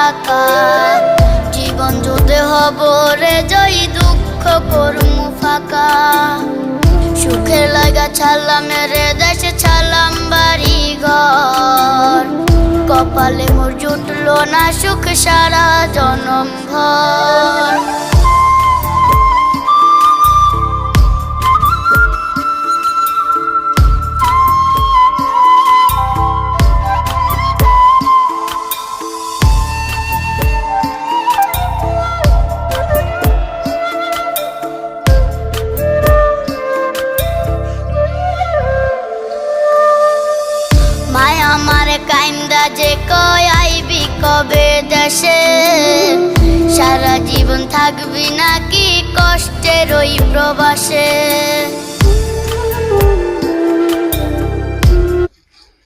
ফাঁকা। জীবন যুদ্ধে হব রে জয়ী, দুঃখ করমু ফাঁকা। সুখের লাগা ছাড়লাম রে দেশে, ছাড়লাম বাড়ি ঘর। কপালে মোর জুটলো না সুখ সারা জনম ভর। আমারে কাইন্দা যে কয় আইবি কবে দেশে, সারা জীবন থাকবি নাকি কষ্টের ওই প্রবাসে।